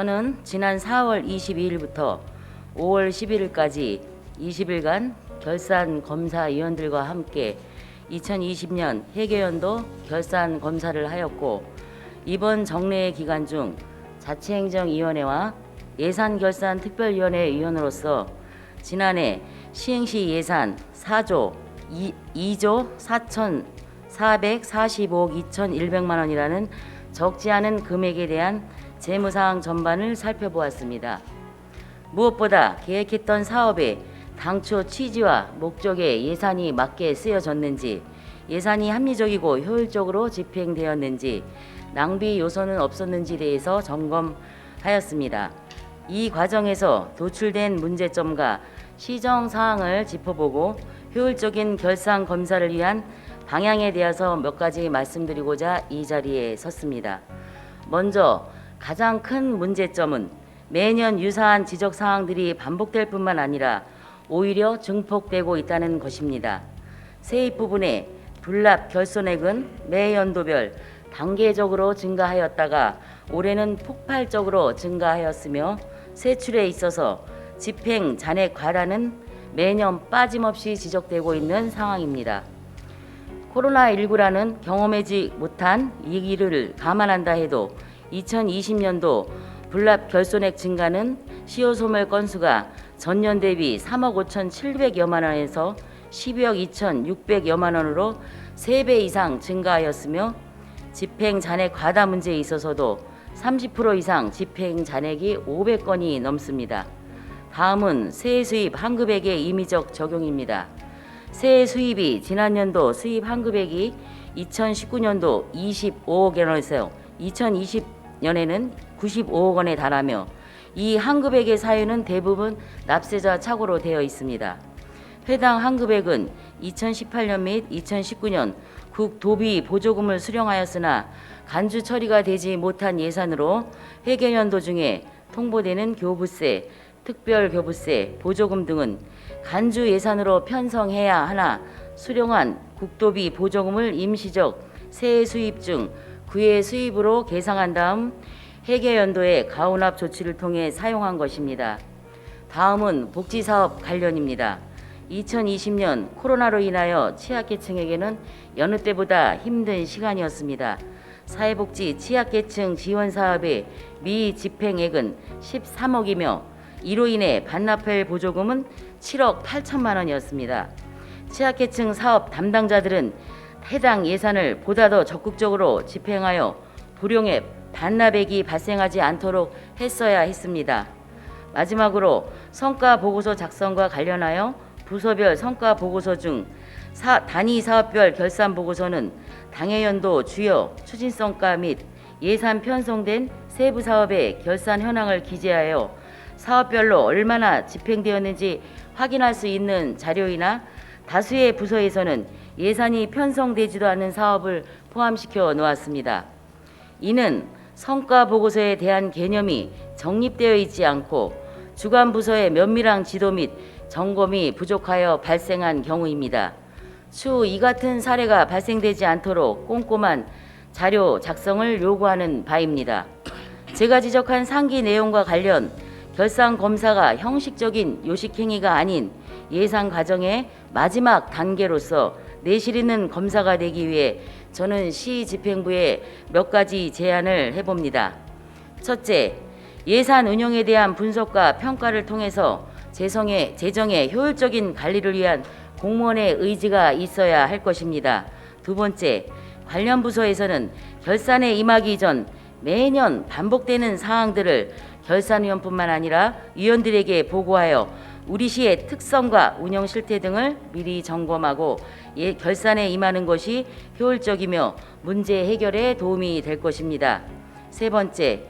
저는 지난 4월 22일부터 5월 11일까지 20일간 결산검사위원들과 함께 2020년 회계연도 결산검사를 하였고, 이번 정례 기간 중 자치행정위원회와 예산결산특별위원회 위원으로서 지난해 시행시 예산 4조 2조 4,445억 2,100만 원이라는 적지 않은 금액에 대한 재무사항 전반을 살펴보았습니다. 무엇보다 계획했던 사업에 당초 취지와 목적에 예산이 맞게 쓰여졌는지, 예산이 합리적이고 효율적으로 집행되었는지, 낭비 요소는 없었는지에 대해서 점검하였습니다. 이 과정에서 도출된 문제점과 시정 사항을 짚어보고 효율적인 결산 검사를 위한 방향에 대해서 몇 가지 말씀드리고자 이 자리에 섰습니다. 먼저 가장 큰 문제점은 매년 유사한 지적 사항들이 반복될 뿐만 아니라 오히려 증폭되고 있다는 것입니다. 세입 부분의 불납 결손액은 매 연도별 단계적으로 증가하였다가 올해는 폭발적으로 증가하였으며, 세출에 있어서 집행 잔액 과다는 매년 빠짐없이 지적되고 있는 상황입니다. 코로나19라는 경험하지 못한 이 일을 감안한다 해도 2020년도 불납 결손액 증가는 시효소멸 건수가 전년 대비 3억 5,700여만 원에서 12억 2,600여만 원으로 3배 이상 증가하였으며, 집행 잔액 과다 문제에 있어서도 30% 이상 집행 잔액이 500건이 넘습니다. 다음은 세액 수입 환급액의 임의적 적용입니다. 세액 수입이 지난년도 수입 환급액이 2019년도 25억 원에서 2020년에는 95억 원에 달하며, 이 환급액의 사유는 대부분 납세자 착오로 되어 있습니다. 해당 환급액은 2018년 및 2019년 국도비 보조금을 수령하였으나 간주 처리가 되지 못한 예산으로 회계연도 중에 통보되는 교부세, 특별교부세, 보조금 등은 간주 예산으로 편성해야 하나 수령한 국도비 보조금을 임시적 세액 수입 중 그의 수입으로 계상한 다음 회계연도의 가운합 조치를 통해 사용한 것입니다. 다음은 복지사업 관련입니다. 2020년 코로나로 인하여 취약계층에게는 여느 때보다 힘든 시간이었습니다. 사회복지 취약계층 지원사업의 미집행액은 13억이며 이로 인해 반납할 보조금은 7억 8천만 원이었습니다. 취약계층 사업 담당자들은 해당 예산을 보다 더 적극적으로 집행하여 불용의 반납액이 발생하지 않도록 했어야 했습니다. 마지막으로 성과보고서 작성과 관련하여 부서별 성과보고서 중 단위 사업별 결산보고서는 당해연도 주요 추진성과 및 예산 편성된 세부 사업의 결산 현황을 기재하여 사업별로 얼마나 집행되었는지 확인할 수 있는 자료이나, 다수의 부서에서는 예산이 편성되지도 않은 사업을 포함시켜 놓았습니다. 이는 성과보고서에 대한 개념이 정립되어 있지 않고 주관 부서의 면밀한 지도 및 점검이 부족하여 발생한 경우입니다. 추후 이 같은 사례가 발생되지 않도록 꼼꼼한 자료 작성을 요구하는 바입니다. 제가 지적한 상기 내용과 관련 결산 검사가 형식적인 요식행위가 아닌 예산 과정의 마지막 단계로서 내실 있는 검사가 되기 위해 저는 시집행부에 몇 가지 제안을 해봅니다. 첫째, 예산 운용에 대한 분석과 평가를 통해서 재정의 효율적인 관리를 위한 공무원의 의지가 있어야 할 것입니다. 두 번째, 관련 부서에서는 결산에 임하기 전 매년 반복되는 사항들을 결산위원뿐만 아니라 위원들에게 보고하여 우리 시의 특성과 운영 실태 등을 미리 점검하고 결산에 임하는 것이 효율적이며 문제 해결에 도움이 될 것입니다. 세 번째,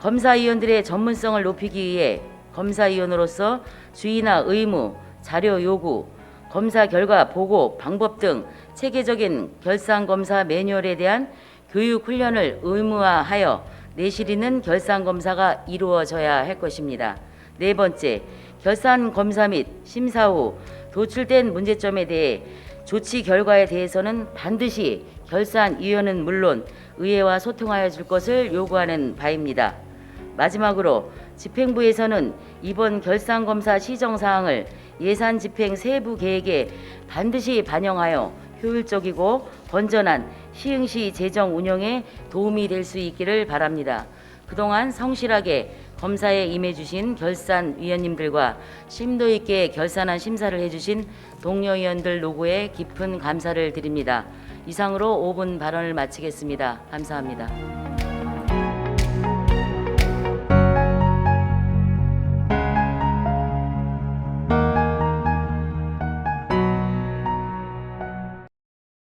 검사위원들의 전문성을 높이기 위해 검사위원으로서 주의나 의무, 자료 요구, 검사 결과 보고 방법 등 체계적인 결산검사 매뉴얼에 대한 교육 훈련을 의무화하여 내실 있는 결산검사가 이루어져야 할 것입니다. 네 번째, 결산검사 및 심사 후 도출된 문제점에 대해 조치 결과에 대해서는 반드시 결산위원은 물론 의회와 소통하여 줄 것을 요구하는 바입니다. 마지막으로 집행부에서는 이번 결산검사 시정사항을 예산 집행 세부 계획에 반드시 반영하여 효율적이고 건전한 시흥시 재정 운영에 도움이 될 수 있기를 바랍니다. 그동안 성실하게 검사에 임해주신 결산위원님들과 심도 있게 결산안 심사를 해주신 동료위원들 노고에 깊은 감사를 드립니다. 이상으로 5분 발언을 마치겠습니다. 감사합니다.